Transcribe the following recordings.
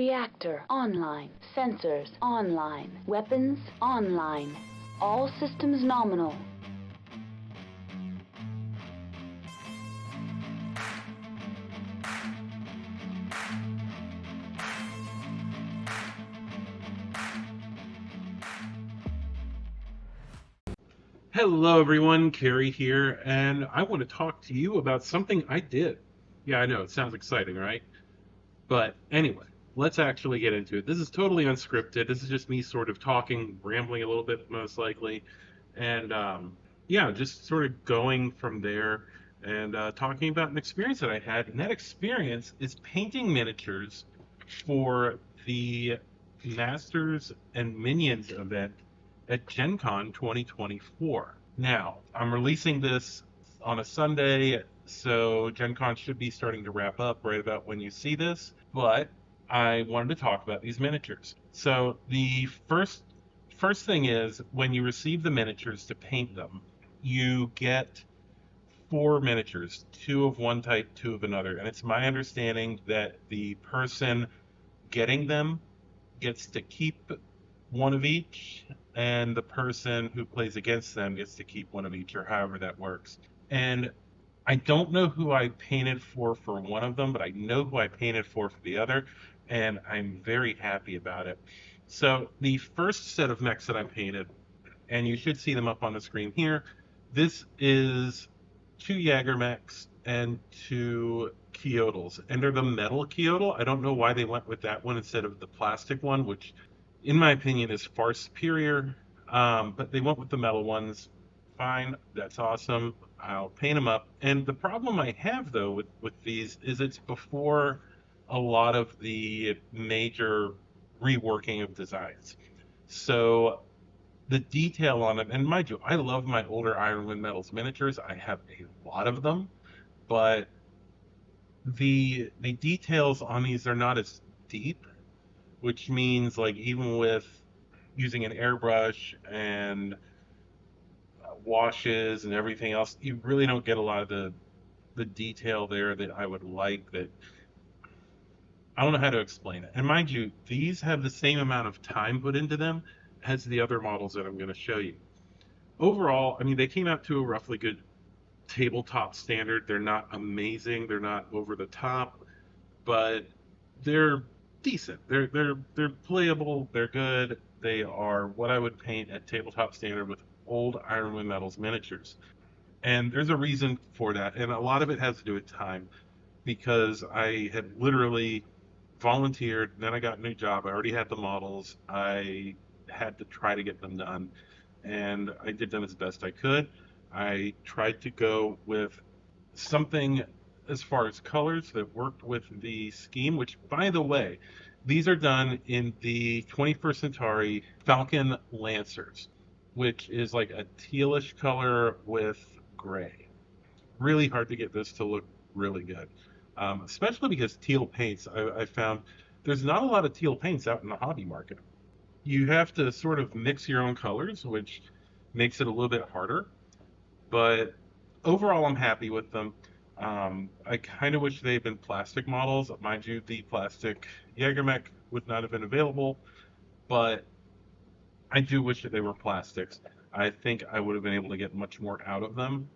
Reactor online. Sensors online. Weapons online. All systems nominal. Hello everyone, Carrie here, and I want to talk to you about something I did. Yeah, I know, it sounds exciting, right? But anyway, let's actually get into it. This is totally unscripted. This is just me sort of talking, rambling a little bit, most likely. And yeah, just sort of going from there and talking about an experience that I had. And that experience is painting miniatures for the Masters and Minions event at Gencon 2024. Now, I'm releasing this on a Sunday, so Gencon should be starting to wrap up right about when you see this, but I wanted to talk about these miniatures. So the first thing is when you receive the miniatures to paint them, you get 4 miniatures, 2 of one type, 2 of another, and it's my understanding that the person getting them gets to keep one of each, and the person who plays against them gets to keep one of each, or however that works. And I don't know who I painted for one of them, but I know who I painted for the other, and I'm very happy about it. So the first set of mechs that I painted, and you should see them up on the screen here, this is 2 Jaeger mechs and 2 Keotls, and they're the metal Keotl. I don't know why they went with that one instead of the plastic one, which in my opinion is far superior, but they went with the metal ones. Fine, that's awesome. I'll paint them up. And the problem I have though with these is it's before a lot of the major reworking of designs. So the detail on them, and mind you, I love my older Ironman Metals miniatures. I have a lot of them, but the details on these are not as deep, which means like even with using an airbrush and washes and everything else, you really don't get a lot of the detail there that I would like. That I don't know how to explain it. And mind you, these have the same amount of time put into them as the other models that I'm going to show you. Overall, I mean, they came out to a roughly good tabletop standard. They're not amazing, they're not over the top, but they're decent. They're playable. They're good. They are what I would paint at tabletop standard with old Ironman Metals miniatures. And there's a reason for that, and a lot of it has to do with time, because I had literally volunteered, then I got a new job. I already had the models. I had to try to get them done, and I did them as best I could. I tried to go with something as far as colors that worked with the scheme, which, by the way, these are done in the 21st Centauri Falcon Lancers, which is like a tealish color with gray. Really hard to get this to look really good, especially because teal paints, I found there's not a lot of teal paints out in the hobby market. You have to sort of mix your own colors, which makes it a little bit harder, but overall I'm happy with them. I kind of wish they had been plastic models. Mind you, the plastic Jaegermech would not have been available, but I do wish that they were plastics. I think I would have been able to get much more out of them.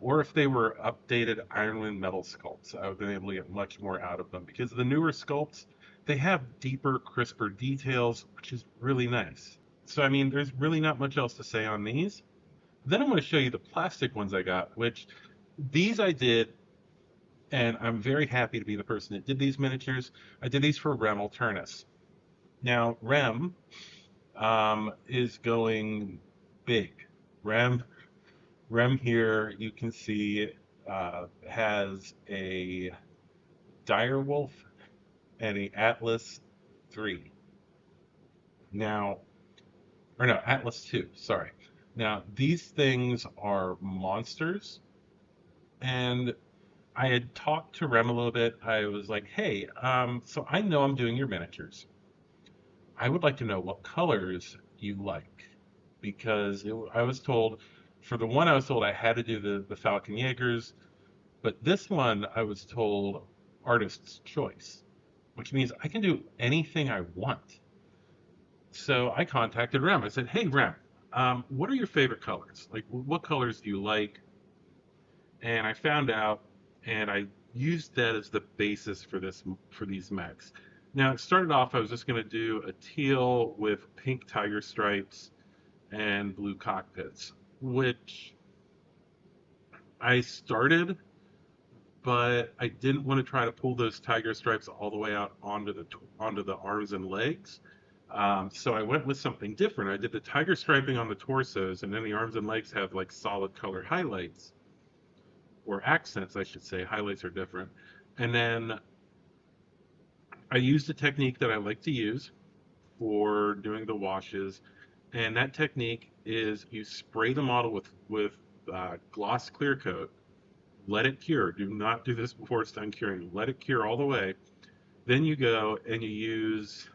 Or if they were updated Ironman metal sculpts, I would have been able to get much more out of them, because the newer sculpts, they have deeper, crisper details, which is really nice. So, I mean, there's really not much else to say on these. Then I'm going to show you the plastic ones I got, which these I did, and I'm very happy to be the person that did these miniatures. I did these for Rem Alternus. Now, Rem is going big. Rem here, you can see, has a Direwolf and a Atlas 3. Now, or no, Atlas 2, sorry. Now, these things are monsters, and I had talked to Rem a little bit. I was like, hey, so I know I'm doing your miniatures. I would like to know what colors you like, because I was told, for the one I was told I had to do the Falcon Jaegers, but this one I was told artist's choice. which means I can do anything I want. So I contacted Rem. I said, "Hey Rem, what are your favorite colors? Like, what colors do you like?" And I found out, and I used that as the basis for these mechs. Now it started off I was just going to do a teal with pink tiger stripes and blue cockpits, which I started, but I didn't want to try to pull those tiger stripes all the way out onto the arms and legs. So I went with something different. I did the tiger striping on the torsos, and then the arms and legs have like solid colored highlights or accents, I should say. Highlights are different. And then I used a technique that I like to use for doing the washes, and that technique is you spray the model with gloss clear coat, let it cure. Do not do this before it's done curing. Let it cure all the way. Then you go and you use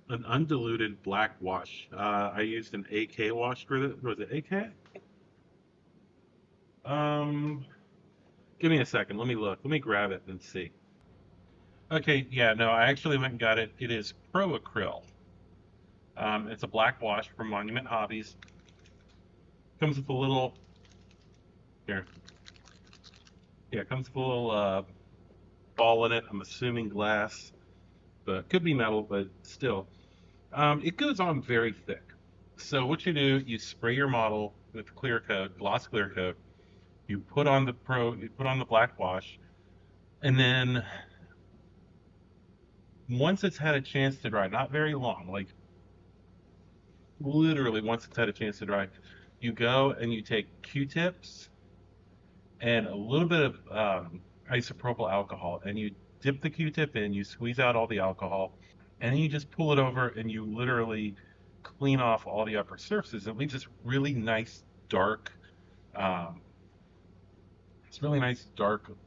an undiluted black wash. I used an AK wash for it. Was it AK? Um, Give me a second. Let me look. Let me grab it and see. Okay, yeah, no, I actually went and got it. It is Pro Acryl. It's a black wash from Monument Hobbies. Comes with a little here. Yeah, it comes with a little ball in it. I'm assuming glass, but could be metal, but still. It goes on very thick. So what you do, you spray your model with clear coat, gloss clear coat. You put on the black wash, and then once it's had a chance to dry, not very long, like literally once it's had a chance to dry, you go and you take Q-tips and a little bit of isopropyl alcohol, and you dip the Q-tip in, you squeeze out all the alcohol, and then you just pull it over and you literally clean off all the upper surfaces. It leaves this really nice dark, um,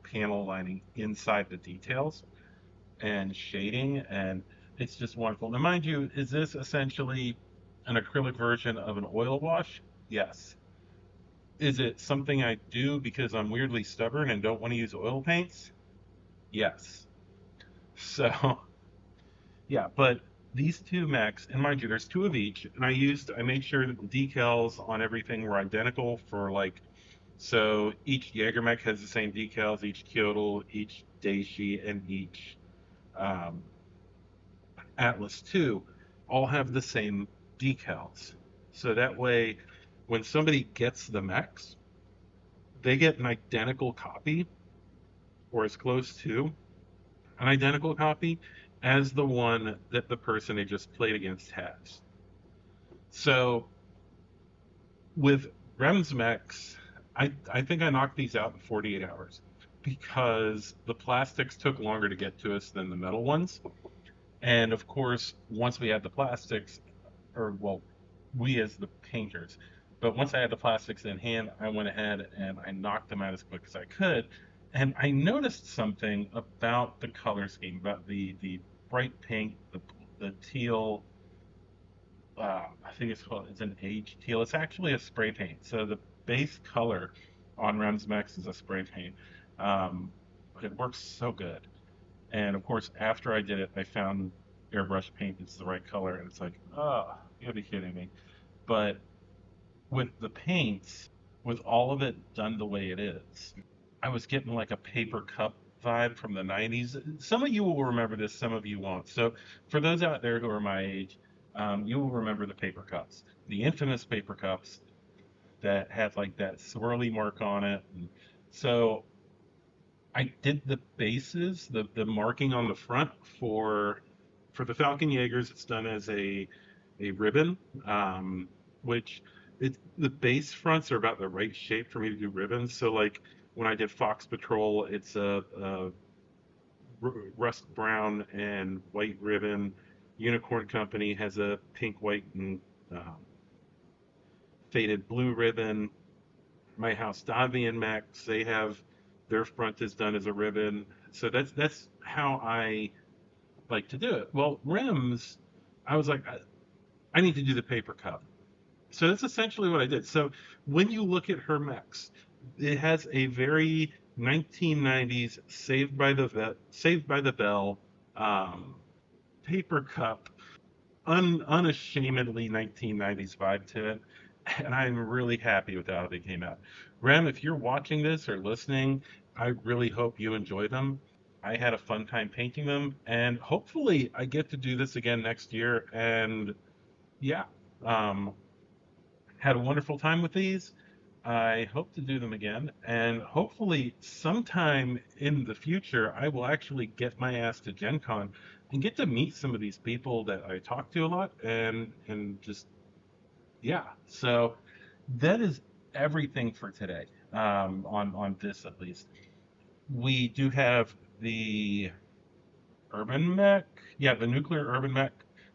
panel lining inside the details and shading, and it's just wonderful. Now, mind you, is this essentially an acrylic version of an oil wash? Yes. Is it something I do because I'm weirdly stubborn and don't want to use oil paints? Yes. So, yeah, but these two mechs, and mind you, there's two of each, and I made sure that the decals on everything were identical for like, so each Jaeger mech has the same decals, each Kyoto, each Daishi, and each um, Atlas 2 all have the same decals. So that way, when somebody gets the mechs, they get an identical copy, or as close to an identical copy, as the one that the person they just played against has. So with Rem's mechs, I think I knocked these out in 48 hours because the plastics took longer to get to us than the metal ones. And of course, once we had the plastics, or well, we as the painters, but once I had the plastics in hand, I went ahead and I knocked them out as quick as I could. And I noticed something about the color scheme, about the bright pink, the teal. I think it's an age teal. It's actually a spray paint. So the base color on Rem's Mechs is a spray paint. But it works so good. And of course, after I did it, I found airbrush paint that's the right color, and it's like, oh, you gotta be kidding me. But with the paints, with all of it done the way it is, I was getting like a paper cup vibe from the 90s. Some of you will remember this, some of you won't. So for those out there who are my age, you will remember the paper cups, the infamous paper cups that had like that swirly mark on it. And so I did the bases, the marking on the front for the Falcon Jaegers. It's done as a ribbon, which the base fronts are about the right shape for me to do ribbons. So like when I did Fox Patrol, it's a rust brown and white ribbon. Unicorn Company has a pink, white, and faded blue ribbon. My House Davian Mechs, they have their front is done as a ribbon. So that's how I like to do it. Well, rims, I was like, I need to do the paper cup. So that's essentially what I did. So when you look at her mechs, it has a very 1990s Saved by the Bell Um, paper cup, unashamedly 1990s vibe to it, and I'm really happy with how they came out. Rem, if you're watching this or listening, I really hope you enjoy them. I had a fun time painting them, and hopefully I get to do this again next year. And yeah, um, had a wonderful time with these. I hope to do them again, and hopefully sometime in the future I will actually get my ass to Gen Con and get to meet some of these people that I talk to a lot, and just yeah. So that is everything for today. On this at least, we do have the urban mech, yeah, the nuclear urban mech,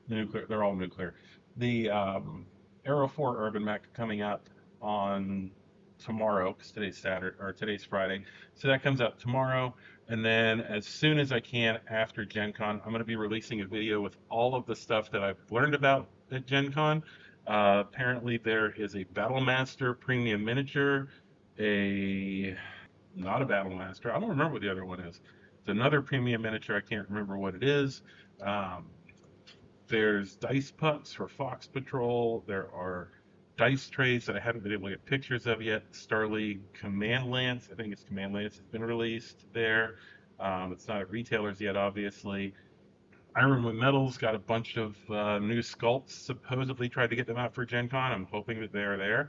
they're all nuclear. The Aero 4 urban mech coming out on tomorrow, because today's Saturday or today's Friday. So that comes out tomorrow. And then as soon as I can after Gen Con, I'm going to be releasing a video with all of the stuff that I've learned about at Gen Con. Apparently there is a Battlemaster premium miniature, a not a Battlemaster. I don't remember what the other one is. It's another premium miniature. I can't remember what it is. Um, there's dice pucks for Fox Patrol. There are dice trays that I haven't been able to get pictures of yet. Starleague Command Lance, I think it's Command Lance, has been released there. It's not at retailers yet, obviously. Ironwood Metals got a bunch of new sculpts. Supposedly tried to get them out for Gen Con. I'm hoping that they're there.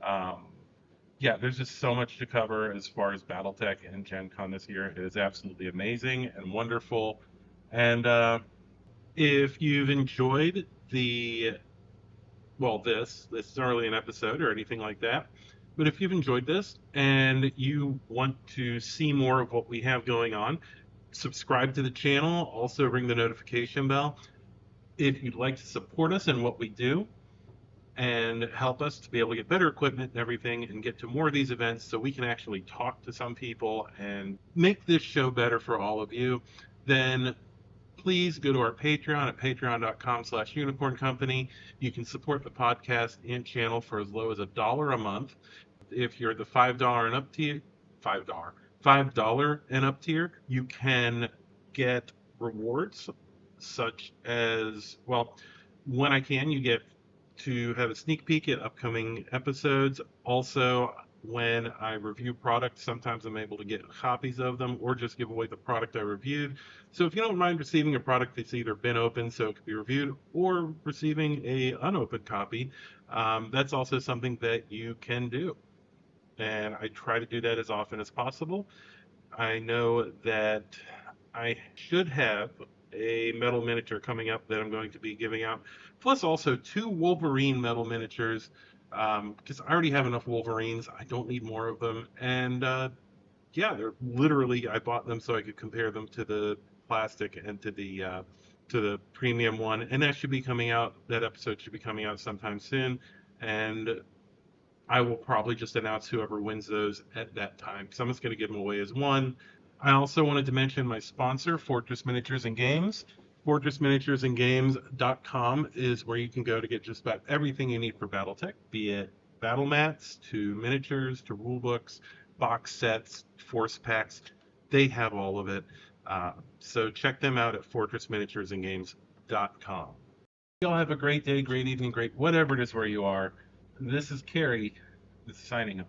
Um, yeah, there's just so much to cover as far as BattleTech and Gen Con this year. It is absolutely amazing and wonderful. And if you've enjoyed this is hardly an episode or anything like that, but if you've enjoyed this and you want to see more of what we have going on, subscribe to the channel, also ring the notification bell. If you'd like to support us in what we do and help us to be able to get better equipment and everything and get to more of these events so we can actually talk to some people and make this show better for all of you, then please go to our Patreon at patreon.com/unicorn company. You can support the podcast and channel for as low as $1 a month. If you're the $5 and up tier, $5 and up tier, you can get rewards such as, well, when I can, you get to have a sneak peek at upcoming episodes. Also, when I review products, sometimes I'm able to get copies of them or just give away the product I reviewed. So if you don't mind receiving a product that's either been opened so it could be reviewed or receiving a unopened copy, that's also something that you can do. And I try to do that as often as possible. I know that I should have a metal miniature coming up that I'm going to be giving out, plus also 2 Wolverine metal miniatures, because I already have enough Wolverines. I don't need more of them. And yeah, they're literally, I bought them so I could compare them to the plastic and to the premium one. And that should be coming out, that episode should be coming out sometime soon. And I will probably just announce whoever wins those at that time. So I'm just going to give them away as one. I also wanted to mention my sponsor, Fortress Miniatures and Games. FortressMiniaturesandGames.com is where you can go to get just about everything you need for BattleTech, be it battle mats, to miniatures, to rule books, box sets, force packs. They have all of it. So check them out at FortressMiniaturesandGames.com. Y'all have a great day, great evening, great whatever it is where you are. This is Carrie, signing off.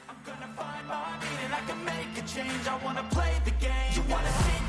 I'm gonna find my meaning, I can make a change. I wanna play the game. You wanna see